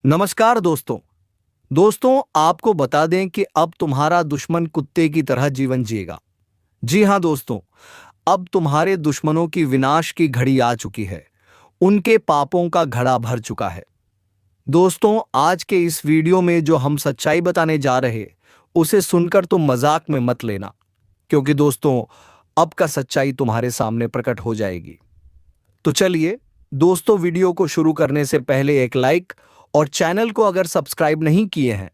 नमस्कार दोस्तों। दोस्तों, आपको बता दें कि अब तुम्हारा दुश्मन कुत्ते की तरह जीवन जिएगा। जी हाँ दोस्तों, अब तुम्हारे दुश्मनों की विनाश की घड़ी आ चुकी है। उनके पापों का घड़ा भर चुका है। दोस्तों, आज के इस वीडियो में जो हम सच्चाई बताने जा रहे, उसे सुनकर तुम मजाक में मत लेना, क्योंकि दोस्तों अब का सच्चाई तुम्हारे सामने प्रकट हो जाएगी। तो चलिए दोस्तों, वीडियो को शुरू करने से पहले एक लाइक और चैनल को अगर सब्सक्राइब नहीं किए हैं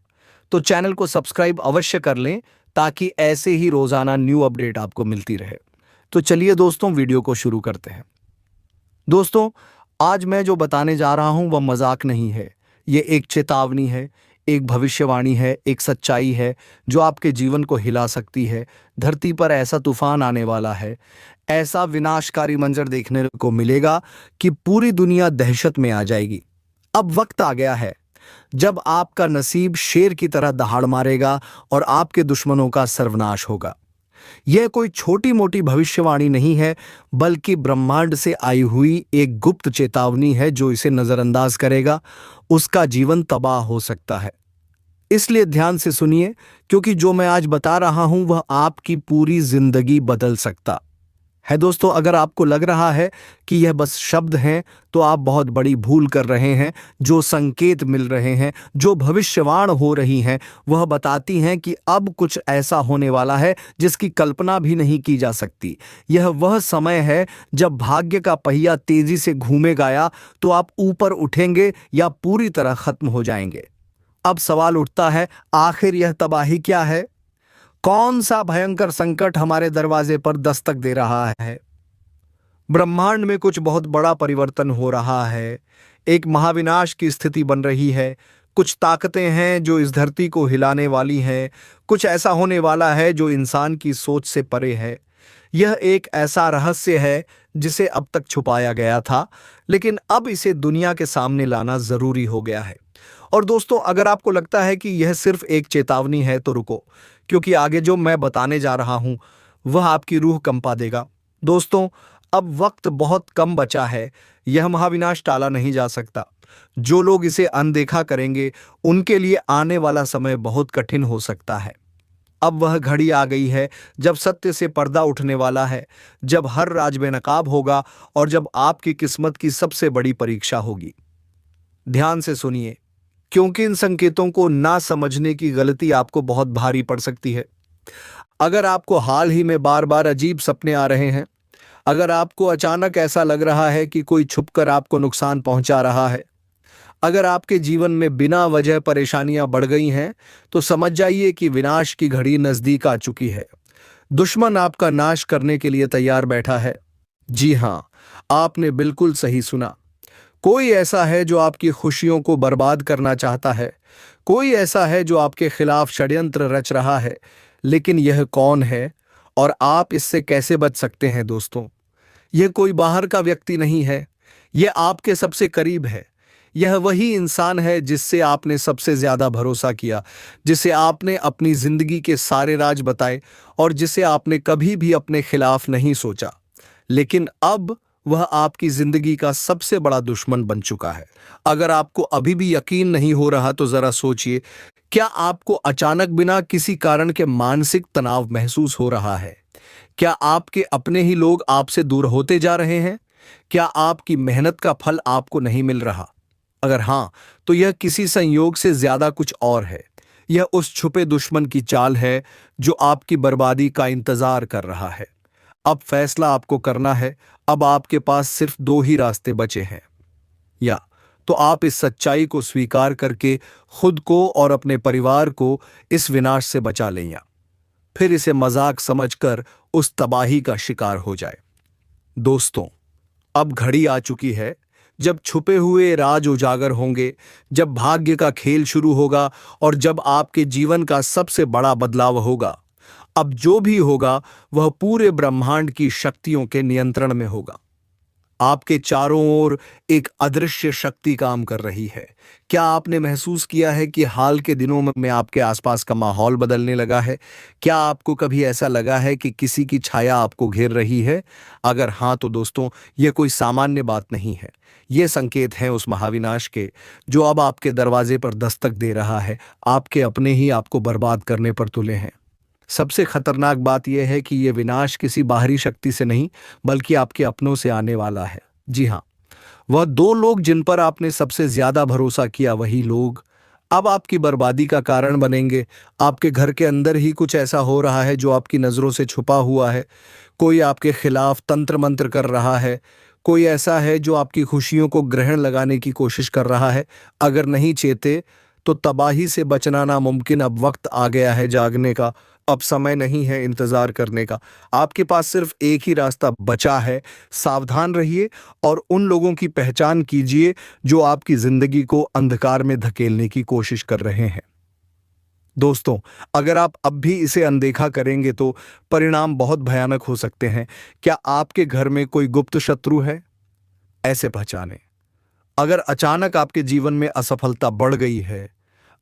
तो चैनल को सब्सक्राइब अवश्य कर लें, ताकि ऐसे ही रोजाना न्यू अपडेट आपको मिलती रहे। तो चलिए दोस्तों, वीडियो को शुरू करते हैं। दोस्तों, आज मैं जो बताने जा रहा हूं वह मजाक नहीं है। ये एक चेतावनी है, एक भविष्यवाणी है, एक सच्चाई है जो आपके जीवन को हिला सकती है। धरती पर ऐसा तूफान आने वाला है, ऐसा विनाशकारी मंजर देखने को मिलेगा कि पूरी दुनिया दहशत में आ जाएगी। अब वक्त आ गया है जब आपका नसीब शेर की तरह दहाड़ मारेगा और आपके दुश्मनों का सर्वनाश होगा। यह कोई छोटी मोटी भविष्यवाणी नहीं है, बल्कि ब्रह्मांड से आई हुई एक गुप्त चेतावनी है। जो इसे नजरअंदाज करेगा उसका जीवन तबाह हो सकता है। इसलिए ध्यान से सुनिए, क्योंकि जो मैं आज बता रहा हूं वह आपकी पूरी जिंदगी बदल सकता है। दोस्तों, अगर आपको लग रहा है कि यह बस शब्द हैं, तो आप बहुत बड़ी भूल कर रहे हैं। जो संकेत मिल रहे हैं, जो भविष्यवाणी हो रही हैं, वह बताती हैं कि अब कुछ ऐसा होने वाला है जिसकी कल्पना भी नहीं की जा सकती। यह वह समय है जब भाग्य का पहिया तेजी से घूमेगा, या तो आप ऊपर उठेंगे या पूरी तरह खत्म हो जाएंगे। अब सवाल उठता है, आखिर यह तबाही क्या है? कौन सा भयंकर संकट हमारे दरवाजे पर दस्तक दे रहा है? ब्रह्मांड में कुछ बहुत बड़ा परिवर्तन हो रहा है। एक महाविनाश की स्थिति बन रही है। कुछ ताकतें हैं जो इस धरती को हिलाने वाली हैं। कुछ ऐसा होने वाला है जो इंसान की सोच से परे है। यह एक ऐसा रहस्य है जिसे अब तक छुपाया गया था, लेकिन अब इसे दुनिया के सामने लाना जरूरी हो गया है। और दोस्तों, अगर आपको लगता है कि यह सिर्फ एक चेतावनी है तो रुको, क्योंकि आगे जो मैं बताने जा रहा हूं वह आपकी रूह कंपा देगा। दोस्तों, अब वक्त बहुत कम बचा है। यह महाविनाश टाला नहीं जा सकता। जो लोग इसे अनदेखा करेंगे उनके लिए आने वाला समय बहुत कठिन हो सकता है। अब वह घड़ी आ गई है जब सत्य से पर्दा उठने वाला है, जब हर राज बेनकाब होगा और जब आपकी किस्मत की सबसे बड़ी परीक्षा होगी। ध्यान से सुनिए, क्योंकि इन संकेतों को ना समझने की गलती आपको बहुत भारी पड़ सकती है। अगर आपको हाल ही में बार बार अजीब सपने आ रहे हैं, अगर आपको अचानक ऐसा लग रहा है कि कोई छुपकर आपको नुकसान पहुंचा रहा है, अगर आपके जीवन में बिना वजह परेशानियां बढ़ गई हैं, तो समझ जाइए कि विनाश की घड़ी नजदीक आ चुकी है। दुश्मन आपका नाश करने के लिए तैयार बैठा है। जी हां, आपने बिल्कुल सही सुना। कोई ऐसा है जो आपकी खुशियों को बर्बाद करना चाहता है। कोई ऐसा है जो आपके खिलाफ षड्यंत्र रच रहा है। लेकिन यह कौन है और आप इससे कैसे बच सकते हैं? दोस्तों, यह कोई बाहर का व्यक्ति नहीं है, यह आपके सबसे करीब है। यह वही इंसान है जिससे आपने सबसे ज्यादा भरोसा किया, जिसे आपने अपनी जिंदगी के सारे राज बताए और जिसे आपने कभी भी अपने खिलाफ नहीं सोचा। लेकिन अब वह आपकी जिंदगी का सबसे बड़ा दुश्मन बन चुका है। अगर आपको अभी भी यकीन नहीं हो रहा तो जरा सोचिए, क्या आपको अचानक बिना किसी कारण के मानसिक तनाव महसूस हो रहा है? क्या आपके अपने ही लोग आपसे दूर होते जा रहे हैं? क्या आपकी मेहनत का फल आपको नहीं मिल रहा? अगर हां, तो यह किसी संयोग से ज्यादा कुछ और है। यह उस छुपे दुश्मन की चाल है जो आपकी बर्बादी का इंतजार कर रहा है। अब फैसला आपको करना है। अब आपके पास सिर्फ दो ही रास्ते बचे हैं। या तो आप इस सच्चाई को स्वीकार करके खुद को और अपने परिवार को इस विनाश से बचा लें, या फिर इसे मजाक समझकर उस तबाही का शिकार हो जाए। दोस्तों, अब घड़ी आ चुकी है जब छुपे हुए राज उजागर होंगे, जब भाग्य का खेल शुरू होगा और जब आपके जीवन का सबसे बड़ा बदलाव होगा। अब जो भी होगा वह पूरे ब्रह्मांड की शक्तियों के नियंत्रण में होगा। आपके चारों ओर एक अदृश्य शक्ति काम कर रही है। क्या आपने महसूस किया है कि हाल के दिनों में आपके आसपास का माहौल बदलने लगा है? क्या आपको कभी ऐसा लगा है कि किसी की छाया आपको घेर रही है? अगर हाँ, तो दोस्तों, यह कोई सामान्य बात नहीं है। ये संकेत हैं उस महाविनाश के जो अब आपके दरवाजे पर दस्तक दे रहा है। आपके अपने ही आपको बर्बाद करने पर तुले हैं। सबसे खतरनाक बात यह है कि यह विनाश किसी बाहरी शक्ति से नहीं, बल्कि आपके अपनों से आने वाला है। जी हाँ, वह दो लोग जिन पर आपने सबसे ज्यादा भरोसा किया, वही लोग अब आपकी बर्बादी का कारण बनेंगे। आपके घर के अंदर ही कुछ ऐसा हो रहा है जो आपकी नजरों से छुपा हुआ है। कोई आपके खिलाफ तंत्र मंत्र कर रहा है। कोई ऐसा है जो आपकी खुशियों को ग्रहण लगाने की कोशिश कर रहा है। अगर नहीं चेते तो तबाही से बचना नामुमकिन। अब वक्त आ गया है जागने का। अब समय नहीं है इंतजार करने का। आपके पास सिर्फ एक ही रास्ता बचा है। सावधान रहिए और उन लोगों की पहचान कीजिए जो आपकी जिंदगी को अंधकार में धकेलने की कोशिश कर रहे हैं। दोस्तों, अगर आप अब भी इसे अनदेखा करेंगे तो परिणाम बहुत भयानक हो सकते हैं। क्या आपके घर में कोई गुप्त शत्रु है? ऐसे पहचाने। अगर अचानक आपके जीवन में असफलता बढ़ गई है,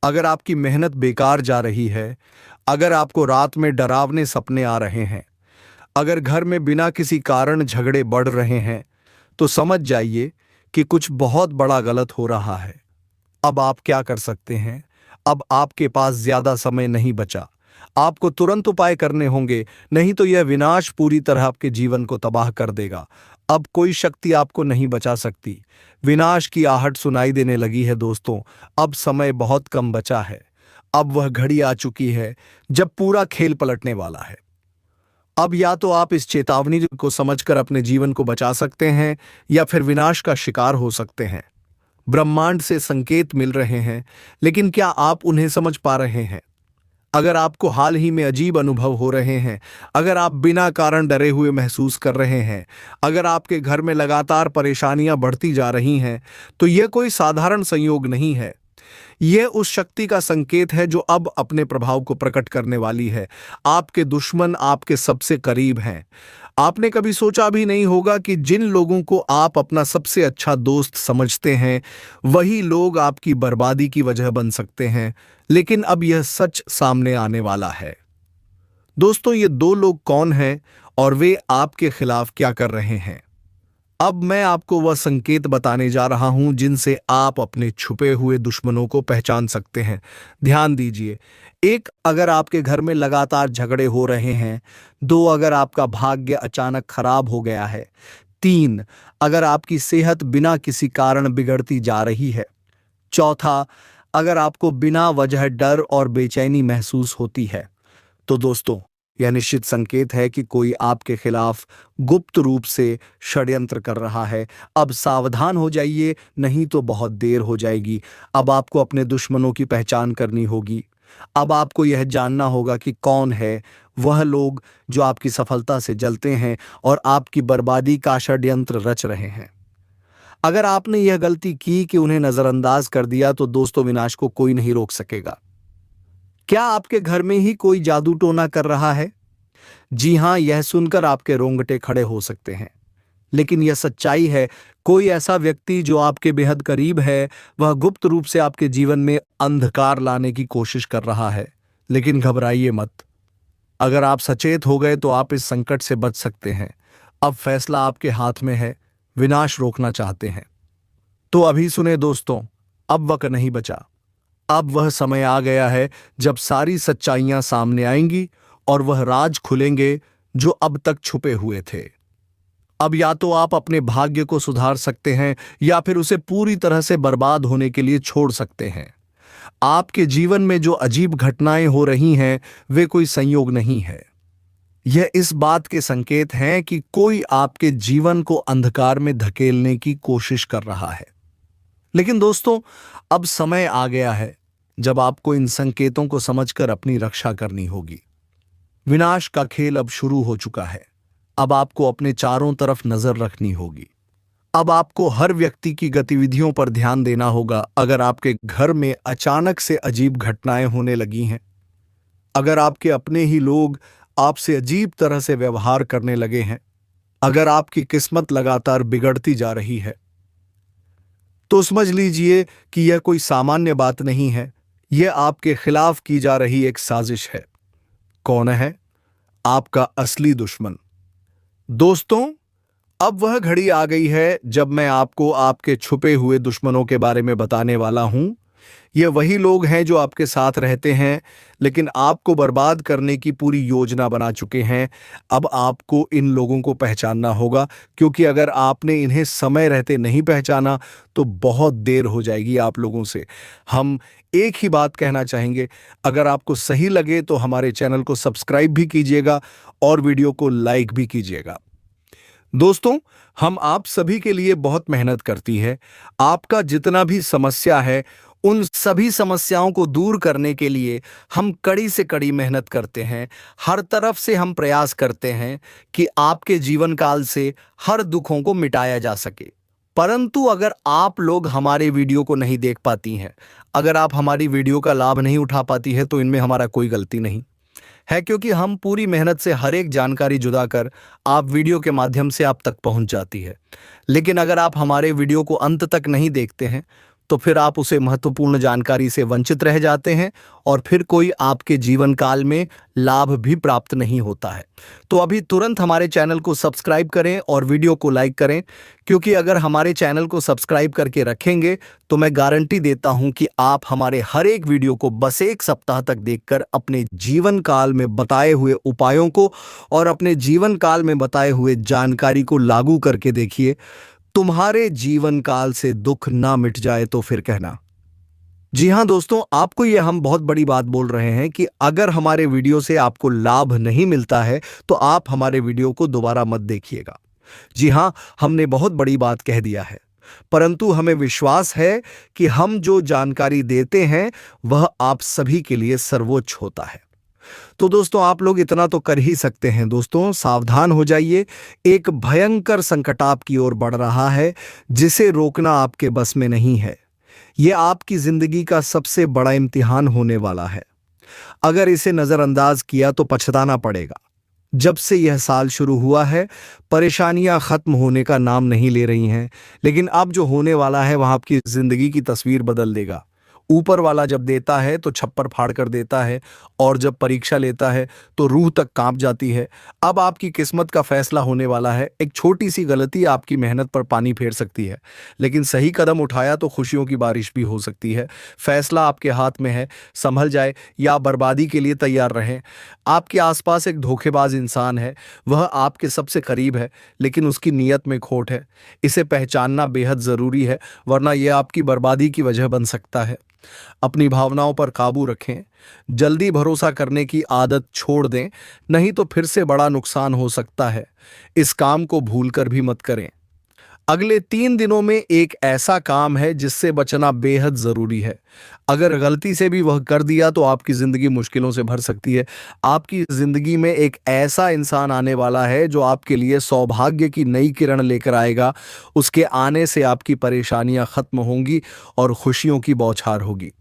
अगर आपकी मेहनत बेकार जा रही है, अगर आपको रात में डरावने सपने आ रहे हैं, अगर घर में बिना किसी कारण झगड़े बढ़ रहे हैं, तो समझ जाइए कि कुछ बहुत बड़ा गलत हो रहा है। अब आप क्या कर सकते हैं? अब आपके पास ज्यादा समय नहीं बचा। आपको तुरंत उपाय करने होंगे, नहीं तो यह विनाश पूरी तरह आपके जीवन को तबाह कर देगा। अब कोई शक्ति आपको नहीं बचा सकती। विनाश की आहट सुनाई देने लगी है दोस्तों। अब समय बहुत कम बचा है। अब वह घड़ी आ चुकी है जब पूरा खेल पलटने वाला है। अब या तो आप इस चेतावनी को समझकर अपने जीवन को बचा सकते हैं, या फिर विनाश का शिकार हो सकते हैं। ब्रह्मांड से संकेत मिल रहे हैं, लेकिन क्या आप उन्हें समझ पा रहे हैं? अगर आपको हाल ही में अजीब अनुभव हो रहे हैं, अगर आप बिना कारण डरे हुए महसूस कर रहे हैं, अगर आपके घर में लगातार परेशानियां बढ़ती जा रही हैं, तो यह कोई साधारण संयोग नहीं है। यह उस शक्ति का संकेत है जो अब अपने प्रभाव को प्रकट करने वाली है। आपके दुश्मन आपके सबसे करीब हैं। आपने कभी सोचा भी नहीं होगा कि जिन लोगों को आप अपना सबसे अच्छा दोस्त समझते हैं, वही लोग आपकी बर्बादी की वजह बन सकते हैं। लेकिन अब यह सच सामने आने वाला है। दोस्तों, ये दो लोग कौन हैं और वे आपके खिलाफ क्या कर रहे हैं? अब मैं आपको वह संकेत बताने जा रहा हूं जिनसे आप अपने छुपे हुए दुश्मनों को पहचान सकते हैं। ध्यान दीजिए। 1, अगर आपके घर में लगातार झगड़े हो रहे हैं। 2, अगर आपका भाग्य अचानक खराब हो गया है। 3, अगर आपकी सेहत बिना किसी कारण बिगड़ती जा रही है। 4, अगर आपको बिना वजह डर और बेचैनी महसूस होती है। तो दोस्तों, यह निश्चित संकेत है कि कोई आपके खिलाफ गुप्त रूप से षड्यंत्र कर रहा है। अब सावधान हो जाइए, नहीं तो बहुत देर हो जाएगी। अब आपको अपने दुश्मनों की पहचान करनी होगी। अब आपको यह जानना होगा कि कौन है वह लोग जो आपकी सफलता से जलते हैं और आपकी बर्बादी का षड्यंत्र रच रहे हैं। अगर आपने यह गलती की कि उन्हें नजरअंदाज कर दिया, तो दोस्तों, विनाश को कोई नहीं रोक सकेगा। क्या आपके घर में ही कोई जादू टोना कर रहा है? जी हां, यह सुनकर आपके रोंगटे खड़े हो सकते हैं, लेकिन यह सच्चाई है। कोई ऐसा व्यक्ति जो आपके बेहद करीब है, वह गुप्त रूप से आपके जीवन में अंधकार लाने की कोशिश कर रहा है। लेकिन घबराइए मत। अगर आप सचेत हो गए तो आप इस संकट से बच सकते हैं। अब फैसला आपके हाथ में है। विनाश रोकना चाहते हैं तो अभी सुने दोस्तों, अब वक्त नहीं बचा। अब वह समय आ गया है जब सारी सच्चाइयां सामने आएंगी और वह राज खुलेंगे जो अब तक छुपे हुए थे। अब या तो आप अपने भाग्य को सुधार सकते हैं, या फिर उसे पूरी तरह से बर्बाद होने के लिए छोड़ सकते हैं। आपके जीवन में जो अजीब घटनाएं हो रही हैं, वे कोई संयोग नहीं है। यह इस बात के संकेत हैं कि कोई आपके जीवन को अंधकार में धकेलने की कोशिश कर रहा है। लेकिन दोस्तों, अब समय आ गया है जब आपको इन संकेतों को समझकर अपनी रक्षा करनी होगी। विनाश का खेल अब शुरू हो चुका है। अब आपको अपने चारों तरफ नजर रखनी होगी। अब आपको हर व्यक्ति की गतिविधियों पर ध्यान देना होगा। अगर आपके घर में अचानक से अजीब घटनाएं होने लगी हैं, अगर आपके अपने ही लोग आपसे अजीब तरह से व्यवहार करने लगे हैं, अगर आपकी किस्मत लगातार बिगड़ती जा रही है तो समझ लीजिए कि यह कोई सामान्य बात नहीं है, यह आपके खिलाफ की जा रही एक साजिश है। कौन है आपका असली दुश्मन? दोस्तों, अब वह घड़ी आ गई है जब मैं आपको आपके छुपे हुए दुश्मनों के बारे में बताने वाला हूं। ये वही लोग हैं जो आपके साथ रहते हैं लेकिन आपको बर्बाद करने की पूरी योजना बना चुके हैं। अब आपको इन लोगों को पहचानना होगा, क्योंकि अगर आपने इन्हें समय रहते नहीं पहचाना तो बहुत देर हो जाएगी आप लोगों से। हम एक ही बात कहना चाहेंगे, अगर आपको सही लगे तो हमारे चैनल को सब्सक्राइब भी कीजिएगा और वीडियो को लाइक भी कीजिएगा। दोस्तों, हम आप सभी के लिए बहुत मेहनत करती है। आपका जितना भी समस्या है उन सभी समस्याओं को दूर करने के लिए हम कड़ी से कड़ी मेहनत करते हैं। हर तरफ से हम प्रयास करते हैं कि आपके जीवन काल से हर दुखों को मिटाया जा सके। परंतु अगर आप लोग हमारे वीडियो को नहीं देख पाती हैं, अगर आप हमारी वीडियो का लाभ नहीं उठा पाती है तो इनमें हमारा कोई गलती नहीं है, क्योंकि हम पूरी मेहनत से हर एक जानकारी जुदा कर आप वीडियो के माध्यम से आप तक पहुंच जाती है। लेकिन अगर आप हमारे वीडियो को अंत तक नहीं देखते हैं तो फिर आप उसे महत्वपूर्ण जानकारी से वंचित रह जाते हैं और फिर कोई आपके जीवन काल में लाभ भी प्राप्त नहीं होता है। तो अभी तुरंत हमारे चैनल को सब्सक्राइब करें और वीडियो को लाइक करें, क्योंकि अगर हमारे चैनल को सब्सक्राइब करके रखेंगे तो मैं गारंटी देता हूं कि आप हमारे हर एक वीडियो को बस एक सप्ताह तक देखकर अपने जीवन काल में बताए हुए उपायों को और अपने जीवन काल में बताए हुए जानकारी को लागू करके देखिए। तुम्हारे जीवन काल से दुख ना मिट जाए तो फिर कहना। जी हां दोस्तों, आपको ये हम बहुत बड़ी बात बोल रहे हैं कि अगर हमारे वीडियो से आपको लाभ नहीं मिलता है तो आप हमारे वीडियो को दोबारा मत देखिएगा। जी हां, हमने बहुत बड़ी बात कह दिया है, परंतु हमें विश्वास है कि हम जो जानकारी देते हैं वह आप सभी के लिए सर्वोच्च होता है। तो दोस्तों, आप लोग इतना तो कर ही सकते हैं। दोस्तों, सावधान हो जाइए, एक भयंकर संकट आपकी ओर बढ़ रहा है जिसे रोकना आपके बस में नहीं है। यह आपकी जिंदगी का सबसे बड़ा इम्तिहान होने वाला है। अगर इसे नजरअंदाज किया तो पछताना पड़ेगा। जब से यह साल शुरू हुआ है परेशानियां खत्म होने का नाम नहीं ले रही हैं, लेकिन अब जो होने वाला है वह आपकी जिंदगी की तस्वीर बदल देगा। ऊपर वाला जब देता है तो छप्पर फाड़ कर देता है, और जब परीक्षा लेता है तो रूह तक कांप जाती है। अब आपकी किस्मत का फैसला होने वाला है। एक छोटी सी गलती आपकी मेहनत पर पानी फेर सकती है, लेकिन सही कदम उठाया तो खुशियों की बारिश भी हो सकती है। फैसला आपके हाथ में है, संभल जाए या बर्बादी के लिए तैयार रहें। आपके आसपास एक धोखेबाज इंसान है, वह आपके सबसे करीब है लेकिन उसकी नीयत में खोट है। इसे पहचानना बेहद जरूरी है, वरना यह आपकी बर्बादी की वजह बन सकता है। अपनी भावनाओं पर काबू रखें, जल्दी भरोसा करने की आदत छोड़ दें, नहीं तो फिर से बड़ा नुकसान हो सकता है। इस काम को भूलकर भी मत करें। अगले 3 दिनों में एक ऐसा काम है जिससे बचना बेहद जरूरी है। अगर गलती से भी वह कर दिया तो आपकी जिंदगी मुश्किलों से भर सकती है। आपकी जिंदगी में एक ऐसा इंसान आने वाला है जो आपके लिए सौभाग्य की नई किरण लेकर आएगा। उसके आने से आपकी परेशानियां खत्म होंगी और खुशियों की बौछार होगी।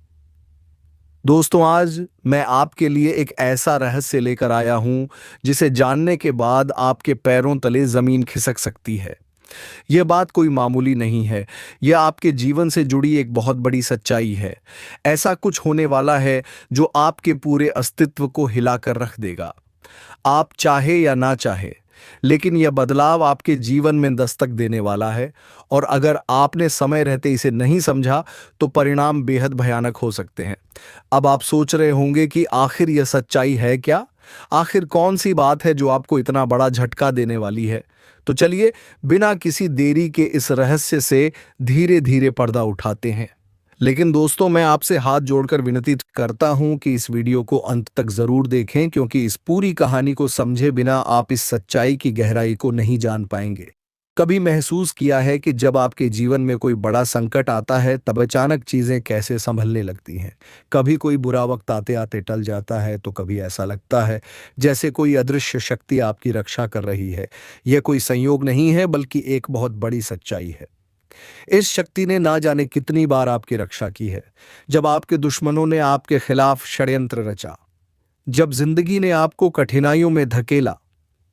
दोस्तों, आज मैं आपके लिए एक ऐसा रहस्य लेकर आया हूं जिसे जानने के बाद आपके पैरों तले जमीन खिसक सकती है। यह बात कोई मामूली नहीं है, यह आपके जीवन से जुड़ी एक बहुत बड़ी सच्चाई है। ऐसा कुछ होने वाला है जो आपके पूरे अस्तित्व को हिलाकर रख देगा, आप चाहे या ना चाहे। लेकिन यह बदलाव आपके जीवन में दस्तक देने वाला है, और अगर आपने समय रहते इसे नहीं समझा तो परिणाम बेहद भयानक हो सकते हैं। अब आप सोच रहे होंगे कि आखिर यह सच्चाई है क्या? आखिर कौन सी बात है जो आपको इतना बड़ा झटका देने वाली है? तो चलिए बिना किसी देरी के इस रहस्य से धीरे धीरे पर्दा उठाते हैं। लेकिन दोस्तों, मैं आपसे हाथ जोड़कर विनती करता हूं कि इस वीडियो को अंत तक जरूर देखें, क्योंकि इस पूरी कहानी को समझे बिना आप इस सच्चाई की गहराई को नहीं जान पाएंगे। कभी महसूस किया है कि जब आपके जीवन में कोई बड़ा संकट आता है तब अचानक चीजें कैसे संभलने लगती हैं? कभी कोई बुरा वक्त आते आते टल जाता है तो कभी ऐसा लगता है जैसे कोई अदृश्य शक्ति आपकी रक्षा कर रही है। यह कोई संयोग नहीं है, बल्कि एक बहुत बड़ी सच्चाई है। इस शक्ति ने ना जाने कितनी बार आपकी रक्षा की है। जब आपके दुश्मनों ने आपके खिलाफ षड्यंत्र रचा, जब जिंदगी ने आपको कठिनाइयों में धकेला,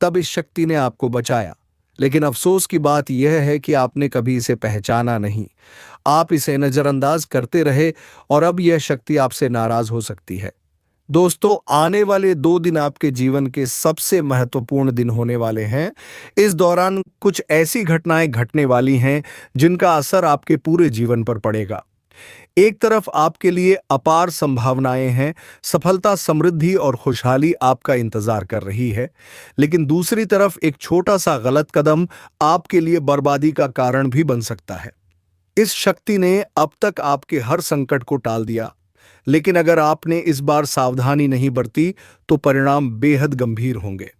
तब इस शक्ति ने आपको बचाया। लेकिन अफसोस की बात यह है कि आपने कभी इसे पहचाना नहीं। आप इसे नजरअंदाज करते रहे और अब यह शक्ति आपसे नाराज हो सकती है। दोस्तों, आने वाले 2 दिन आपके जीवन के सबसे महत्वपूर्ण दिन होने वाले हैं। इस दौरान कुछ ऐसी घटनाएं घटने वाली हैं जिनका असर आपके पूरे जीवन पर पड़ेगा। एक तरफ आपके लिए अपार संभावनाएं हैं, सफलता, समृद्धि और खुशहाली आपका इंतजार कर रही है। लेकिन दूसरी तरफ एक छोटा सा गलत कदम आपके लिए बर्बादी का कारण भी बन सकता है। इस शक्ति ने अब तक आपके हर संकट को टाल दिया, लेकिन अगर आपने इस बार सावधानी नहीं बरती तो परिणाम बेहद गंभीर होंगे।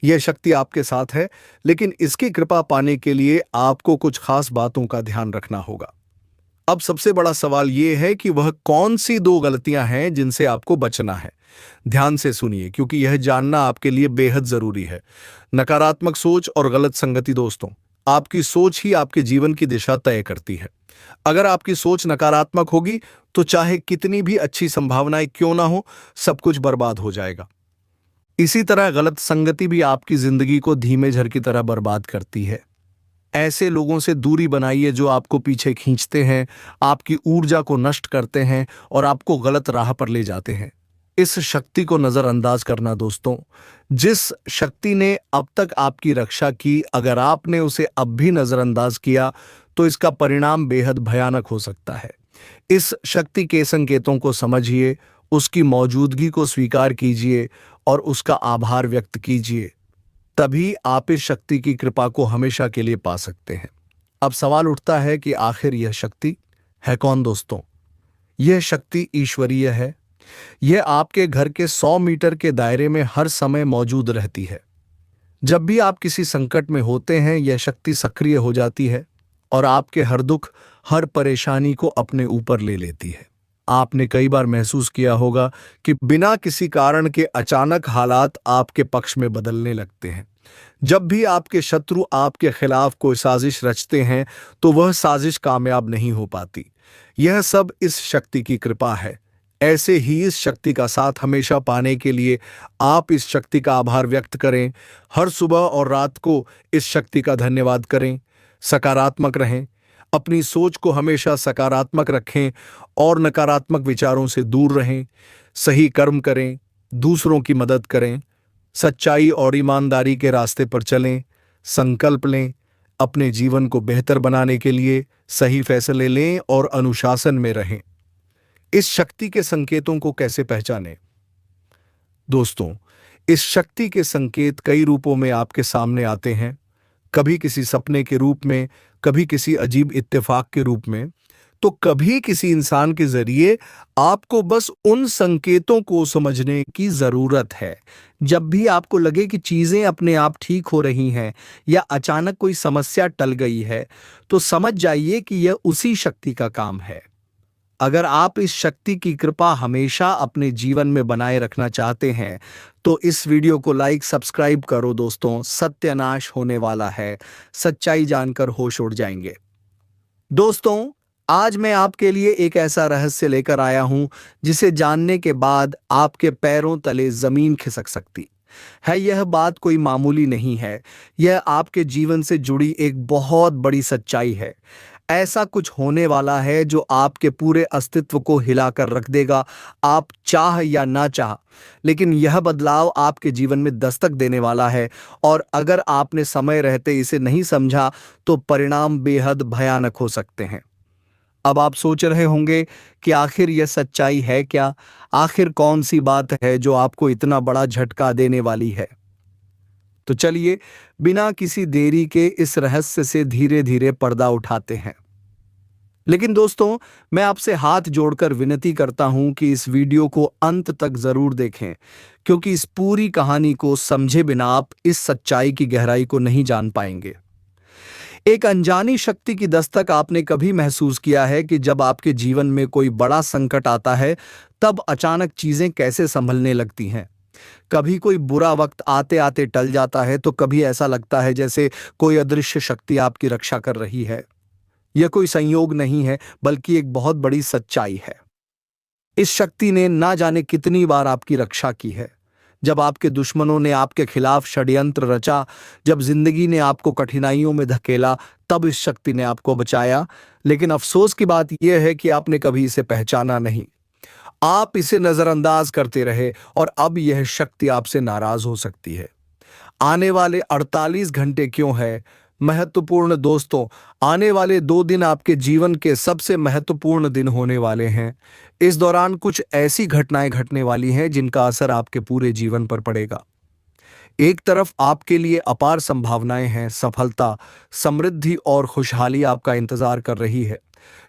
यह शक्ति आपके साथ है, लेकिन इसकी कृपा पाने के लिए आपको कुछ खास बातों का ध्यान रखना होगा। अब सबसे बड़ा सवाल यह है कि वह कौन सी 2 गलतियां हैं जिनसे आपको बचना है। ध्यान से सुनिए, क्योंकि यह जानना आपके लिए बेहद जरूरी है। नकारात्मक सोच और गलत संगति। दोस्तों, आपकी सोच ही आपके जीवन की दिशा तय करती है। अगर आपकी सोच नकारात्मक होगी तो चाहे कितनी भी अच्छी संभावनाएं क्यों ना हो, सब कुछ बर्बाद हो जाएगा। इसी तरह गलत संगति भी आपकी जिंदगी को धीमे झर की तरह बर्बाद करती है। ऐसे लोगों से दूरी बनाइए जो आपको पीछे खींचते हैं, आपकी ऊर्जा को नष्ट करते हैं और आपको गलत राह पर ले जाते हैं। इस शक्ति को नजरअंदाज करना। दोस्तों, जिस शक्ति ने अब तक आपकी रक्षा की, अगर आपने उसे अब भी नजरअंदाज किया तो इसका परिणाम बेहद भयानक हो सकता है। इस शक्ति के संकेतों को समझिए, उसकी मौजूदगी को स्वीकार कीजिए और उसका आभार व्यक्त कीजिए। तभी आप इस शक्ति की कृपा को हमेशा के लिए पा सकते हैं। अब सवाल उठता है कि आखिर यह शक्ति है कौन। दोस्तों, यह शक्ति ईश्वरीय है। यह आपके घर के 100 मीटर के दायरे में हर समय मौजूद रहती है। जब भी आप किसी संकट में होते हैं, यह शक्ति सक्रिय हो जाती है और आपके हर दुख, हर परेशानी को अपने ऊपर ले लेती है। आपने कई बार महसूस किया होगा कि बिना किसी कारण के अचानक हालात आपके पक्ष में बदलने लगते हैं। जब भी आपके शत्रु आपके खिलाफ कोई साजिश रचते हैं तो वह साजिश कामयाब नहीं हो पाती। यह सब इस शक्ति की कृपा है। ऐसे ही इस शक्ति का साथ हमेशा पाने के लिए आप इस शक्ति का आभार व्यक्त करें। हर सुबह और रात को इस शक्ति का धन्यवाद करें। सकारात्मक रहें, अपनी सोच को हमेशा सकारात्मक रखें और नकारात्मक विचारों से दूर रहें। सही कर्म करें, दूसरों की मदद करें, सच्चाई और ईमानदारी के रास्ते पर चलें। संकल्प लें, अपने जीवन को बेहतर बनाने के लिए सही फैसले लें और अनुशासन में रहें। इस शक्ति के संकेतों को कैसे पहचानें? दोस्तों, इस शक्ति के संकेत कई रूपों में आपके सामने आते हैं। कभी किसी सपने के रूप में, कभी किसी अजीब इत्तेफाक के रूप में, तो कभी किसी इंसान के जरिए। आपको बस उन संकेतों को समझने की जरूरत है। जब भी आपको लगे कि चीजें अपने आप ठीक हो रही हैं या अचानक कोई समस्या टल गई है, तो समझ जाइए कि यह उसी शक्ति का काम है। अगर आप इस शक्ति की कृपा हमेशा अपने जीवन में बनाए रखना चाहते हैं तो इस वीडियो को लाइक, सब्सक्राइब करो। दोस्तों, सत्यानाश होने वाला है। सच्चाई जानकर होश उड़ जाएंगे। दोस्तों, आज मैं आपके लिए एक ऐसा रहस्य लेकर आया हूं जिसे जानने के बाद आपके पैरों तले जमीन खिसक सकती है। यह बात कोई मामूली नहीं है, यह आपके जीवन से जुड़ी एक बहुत बड़ी सच्चाई है। ऐसा कुछ होने वाला है जो आपके पूरे अस्तित्व को हिलाकर रख देगा, आप चाह या ना चाह। लेकिन यह बदलाव आपके जीवन में दस्तक देने वाला है और अगर आपने समय रहते इसे नहीं समझा तो परिणाम बेहद भयानक हो सकते हैं। अब आप सोच रहे होंगे कि आखिर यह सच्चाई है क्या? आखिर कौन सी बात है जो आपको इतना बड़ा झटका देने वाली है? तो चलिए, बिना किसी देरी के इस रहस्य से धीरे धीरे पर्दा उठाते हैं। लेकिन दोस्तों, मैं आपसे हाथ जोड़कर विनती करता हूं कि इस वीडियो को अंत तक जरूर देखें, क्योंकि इस पूरी कहानी को समझे बिना आप इस सच्चाई की गहराई को नहीं जान पाएंगे। एक अनजानी शक्ति की दस्तक। आपने कभी महसूस किया है कि जब आपके जीवन में कोई बड़ा संकट आता है तब अचानक चीजें कैसे संभलने लगती हैं? कभी कोई बुरा वक्त आते आते टल जाता है तो कभी ऐसा लगता है जैसे कोई अदृश्य शक्ति आपकी रक्षा कर रही है। यह कोई संयोग नहीं है, बल्कि एक बहुत बड़ी सच्चाई है। इस शक्ति ने ना जाने कितनी बार आपकी रक्षा की है, जब आपके दुश्मनों ने आपके खिलाफ षड्यंत्र रचा, जब जिंदगी ने आपको कठिनाइयों में धकेला, तब इस शक्ति ने आपको बचाया। लेकिन अफसोस की बात यह है कि आपने कभी इसे पहचाना नहीं। आप इसे नजरअंदाज करते रहे और अब यह शक्ति आपसे नाराज हो सकती है। आने वाले 48 घंटे क्यों है महत्वपूर्ण दोस्तों? आने वाले 2 दिन आपके जीवन के सबसे महत्वपूर्ण दिन होने वाले हैं। इस दौरान कुछ ऐसी घटनाएं घटने वाली हैं जिनका असर आपके पूरे जीवन पर पड़ेगा। एक तरफ आपके लिए अपार संभावनाएं हैं, सफलता, समृद्धि और खुशहाली आपका इंतजार कर रही है।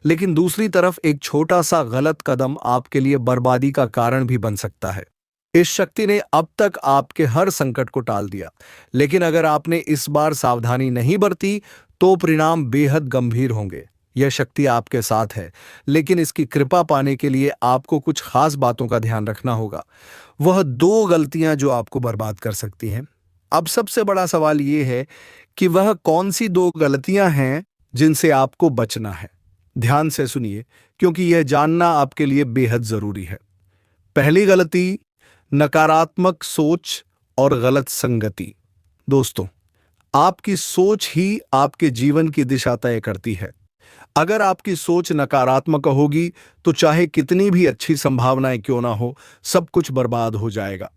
लेकिन दूसरी तरफ एक छोटा सा गलत कदम आपके लिए बर्बादी का कारण भी बन सकता है। इस शक्ति ने अब तक आपके हर संकट को टाल दिया, लेकिन अगर आपने इस बार सावधानी नहीं बरती तो परिणाम बेहद गंभीर होंगे। यह शक्ति आपके साथ है, लेकिन इसकी कृपा पाने के लिए आपको कुछ खास बातों का ध्यान रखना होगा। वह 2 गलतियां जो आपको बर्बाद कर सकती हैं। अब सबसे बड़ा सवाल यह है कि वह कौन सी 2 गलतियां हैं जिनसे आपको बचना है। ध्यान से सुनिए, क्योंकि यह जानना आपके लिए बेहद जरूरी है। पहली गलती, नकारात्मक सोच और गलत संगति। दोस्तों, आपकी सोच ही आपके जीवन की दिशा तय करती है। अगर आपकी सोच नकारात्मक होगी तो चाहे कितनी भी अच्छी संभावनाएं क्यों ना हो, सब कुछ बर्बाद हो जाएगा।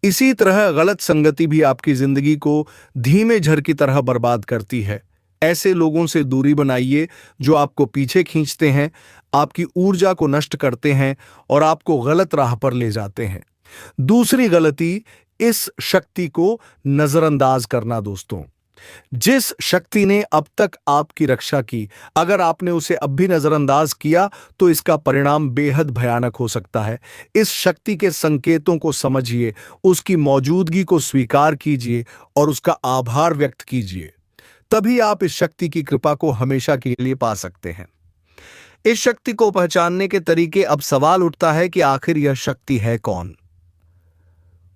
इसी तरह गलत संगति भी आपकी जिंदगी को धीमे झर की तरह बर्बाद करती है। ऐसे लोगों से दूरी बनाइए जो आपको पीछे खींचते हैं, आपकी ऊर्जा को नष्ट करते हैं और आपको गलत राह पर ले जाते हैं। दूसरी गलती, इस शक्ति को नजरअंदाज करना। दोस्तों, जिस शक्ति ने अब तक आपकी रक्षा की, अगर आपने उसे अब भी नजरअंदाज किया तो इसका परिणाम बेहद भयानक हो सकता है। इस शक्ति के संकेतों को समझिए, उसकी मौजूदगी को स्वीकार कीजिए और उसका आभार व्यक्त कीजिए। तभी आप इस शक्ति की कृपा को हमेशा के लिए पा सकते हैं। इस शक्ति को पहचानने के तरीके। अब सवाल उठता है कि आखिर यह शक्ति है कौन?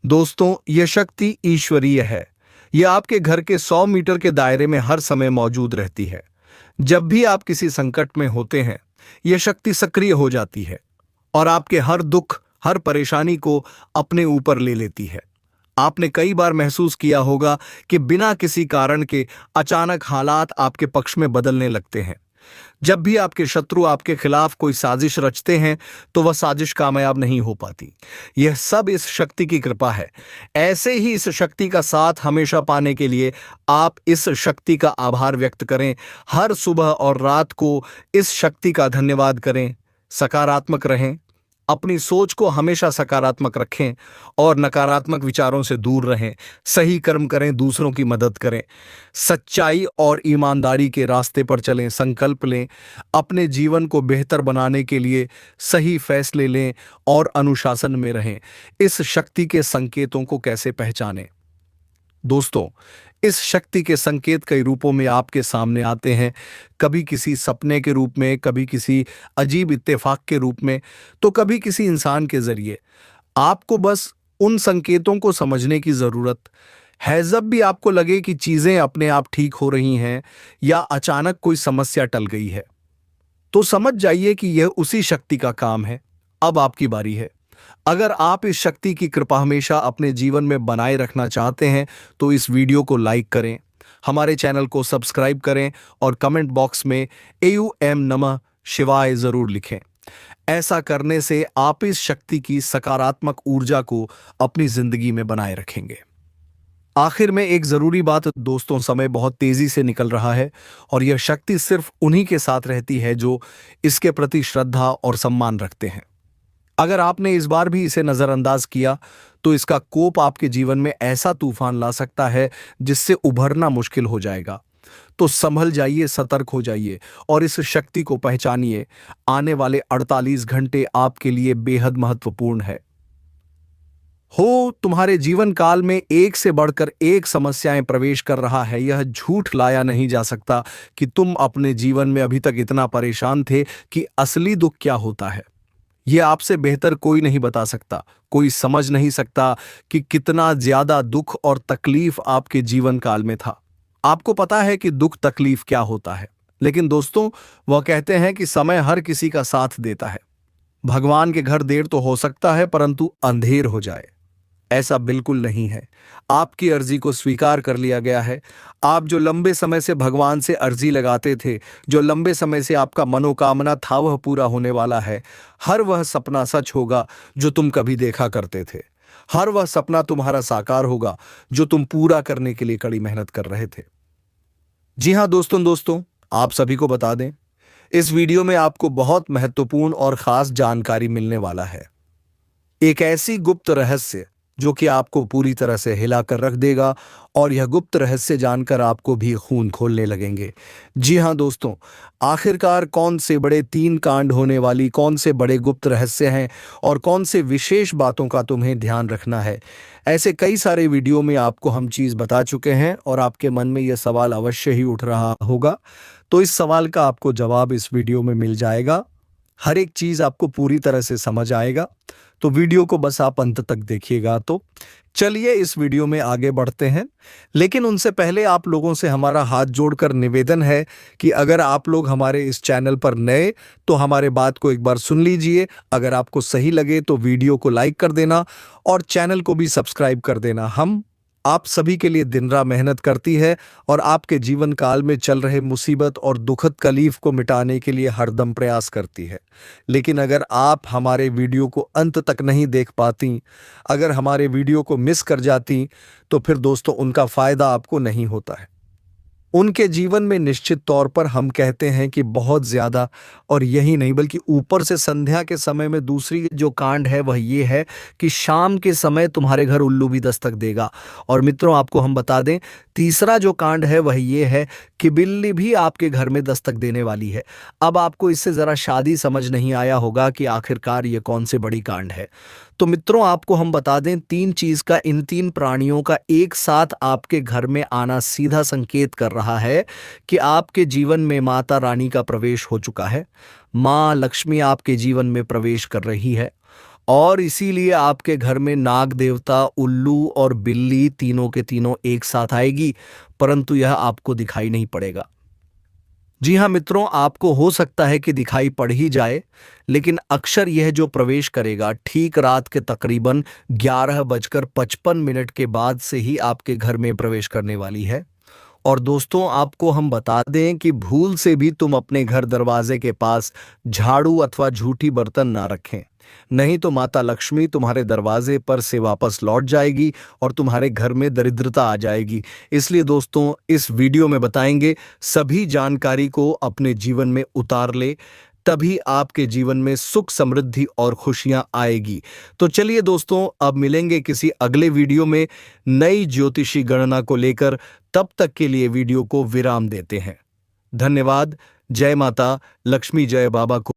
दोस्तों, यह शक्ति ईश्वरीय है। यह आपके घर के 100 मीटर के दायरे में हर समय मौजूद रहती है। जब भी आप किसी संकट में होते हैं, यह शक्ति सक्रिय हो जाती है और आपके हर दुख, हर परेशानी को अपने ऊपर ले लेती है। आपने कई बार महसूस किया होगा कि बिना किसी कारण के अचानक हालात आपके पक्ष में बदलने लगते हैं। जब भी आपके शत्रु आपके खिलाफ कोई साजिश रचते हैं तो वह साजिश कामयाब नहीं हो पाती। यह सब इस शक्ति की कृपा है। ऐसे ही इस शक्ति का साथ हमेशा पाने के लिए आप इस शक्ति का आभार व्यक्त करें। हर सुबह और रात को इस शक्ति का धन्यवाद करें। सकारात्मक रहें, अपनी सोच को हमेशा सकारात्मक रखें और नकारात्मक विचारों से दूर रहें। सही कर्म करें, दूसरों की मदद करें, सच्चाई और ईमानदारी के रास्ते पर चलें। संकल्प लें, अपने जीवन को बेहतर बनाने के लिए सही फैसले लें और अनुशासन में रहें। इस शक्ति के संकेतों को कैसे पहचानें? दोस्तों, इस शक्ति के संकेत कई रूपों में आपके सामने आते हैं। कभी किसी सपने के रूप में, कभी किसी अजीब इत्तेफाक के रूप में, तो कभी किसी इंसान के जरिए। आपको बस उन संकेतों को समझने की जरूरत है। जब भी आपको लगे कि चीजें अपने आप ठीक हो रही हैं या अचानक कोई समस्या टल गई है, तो समझ जाइए कि यह उसी शक्ति का काम है। अब आपकी बारी है। अगर आप इस शक्ति की कृपा हमेशा अपने जीवन में बनाए रखना चाहते हैं तो इस वीडियो को लाइक करें, हमारे चैनल को सब्सक्राइब करें और कमेंट बॉक्स में एयूएम नमः शिवाय जरूर लिखें। ऐसा करने से आप इस शक्ति की सकारात्मक ऊर्जा को अपनी जिंदगी में बनाए रखेंगे। आखिर में एक जरूरी बात दोस्तों, समय बहुत तेजी से निकल रहा है और यह शक्ति सिर्फ उन्हीं के साथ रहती है जो इसके प्रति श्रद्धा और सम्मान रखते हैं। अगर आपने इस बार भी इसे नजरअंदाज किया तो इसका कोप आपके जीवन में ऐसा तूफान ला सकता है जिससे उभरना मुश्किल हो जाएगा। तो संभल जाइए, सतर्क हो जाइए और इस शक्ति को पहचानिए। आने वाले 48 घंटे आपके लिए बेहद महत्वपूर्ण है। तुम्हारे जीवन काल में एक से बढ़कर एक समस्याएं प्रवेश कर रहा है। यह झूठ लाया नहीं जा सकता कि तुम अपने जीवन में अभी तक इतना परेशान थे कि असली दुख क्या होता है यह आपसे बेहतर कोई नहीं बता सकता। कोई समझ नहीं सकता कि कितना ज्यादा दुख और तकलीफ आपके जीवन काल में था। आपको पता है कि दुख तकलीफ क्या होता है, लेकिन दोस्तों, वह कहते हैं कि समय हर किसी का साथ देता है। भगवान के घर देर तो हो सकता है परंतु अंधेर हो जाए ऐसा बिल्कुल नहीं है। आपकी अर्जी को स्वीकार कर लिया गया है। आप जो लंबे समय से भगवान से अर्जी लगाते थे, जो लंबे समय से आपका मनोकामना था, वह पूरा होने वाला है। हर वह सपना सच होगा जो तुम कभी देखा करते थे। हर वह सपना तुम्हारा साकार होगा जो तुम पूरा करने के लिए कड़ी मेहनत कर रहे थे। जी हाँ दोस्तों, आप सभी को बता दें, इस वीडियो में आपको बहुत महत्वपूर्ण और खास जानकारी मिलने वाला है। एक ऐसी गुप्त रहस्य जो कि आपको पूरी तरह से हिलाकर रख देगा, और यह गुप्त रहस्य जानकर आपको भी खून खोलने लगेंगे। जी हाँ दोस्तों, आखिरकार कौन से बड़े 3 कांड होने वाली, कौन से बड़े गुप्त रहस्य हैं और कौन से विशेष बातों का तुम्हें ध्यान रखना है। ऐसे कई सारे वीडियो में आपको हम चीज़ बता चुके हैं और आपके मन में यह सवाल अवश्य ही उठ रहा होगा। तो इस सवाल का आपको जवाब इस वीडियो में मिल जाएगा। हर एक चीज आपको पूरी तरह से समझ आएगा। तो वीडियो को बस आप अंत तक देखिएगा। तो चलिए इस वीडियो में आगे बढ़ते हैं, लेकिन उनसे पहले आप लोगों से हमारा हाथ जोड़कर निवेदन है कि अगर आप लोग हमारे इस चैनल पर नए, तो हमारे बात को एक बार सुन लीजिए। अगर आपको सही लगे तो वीडियो को लाइक कर देना और चैनल को भी सब्सक्राइब कर देना। हम आप सभी के लिए दिन रात मेहनत करती है और आपके जीवन काल में चल रहे मुसीबत और दुखद तकलीफ को मिटाने के लिए हरदम प्रयास करती है। लेकिन अगर आप हमारे वीडियो को अंत तक नहीं देख पाती, अगर हमारे वीडियो को मिस कर जाती, तो फिर दोस्तों उनका फायदा आपको नहीं होता है। उनके जीवन में निश्चित तौर पर हम कहते हैं कि बहुत ज्यादा, और यही नहीं बल्कि ऊपर से संध्या के समय में दूसरी जो कांड है वह ये है कि शाम के समय तुम्हारे घर उल्लू भी दस्तक देगा। और मित्रों आपको हम बता दें, तीसरा जो कांड है वह ये है कि बिल्ली भी आपके घर में दस्तक देने वाली है। अब आपको इससे जरा शादी समझ नहीं आया होगा कि आखिरकार ये कौन से बड़ी कांड है। तो मित्रों आपको हम बता दें, 3 चीज का, इन 3 प्राणियों का एक साथ आपके घर में आना सीधा संकेत कर रहा है कि आपके जीवन में माता रानी का प्रवेश हो चुका है। मां लक्ष्मी आपके जीवन में प्रवेश कर रही है, और इसीलिए आपके घर में नाग देवता, उल्लू और बिल्ली तीनों के तीनों एक साथ आएगी, परंतु यह आपको दिखाई नहीं पड़ेगा। जी हाँ मित्रों, आपको हो सकता है कि दिखाई पड़ ही जाए, लेकिन अक्सर यह जो प्रवेश करेगा ठीक रात के तकरीबन 11:55 के बाद से ही आपके घर में प्रवेश करने वाली है। और दोस्तों आपको हम बता दें कि भूल से भी तुम अपने घर दरवाजे के पास झाड़ू अथवा झूठी बर्तन ना रखें, नहीं तो माता लक्ष्मी तुम्हारे दरवाजे पर से वापस लौट जाएगी और तुम्हारे घर में दरिद्रता आ जाएगी। इसलिए दोस्तों इस वीडियो में बताएंगे, सभी जानकारी को अपने जीवन में उतार ले, तभी आपके जीवन में सुख समृद्धि और खुशियां आएगी। तो चलिए दोस्तों, अब मिलेंगे किसी अगले वीडियो में नई ज्योतिषी गणना को लेकर। तब तक के लिए वीडियो को विराम देते हैं। धन्यवाद। जय माता लक्ष्मी, जय बाबा को।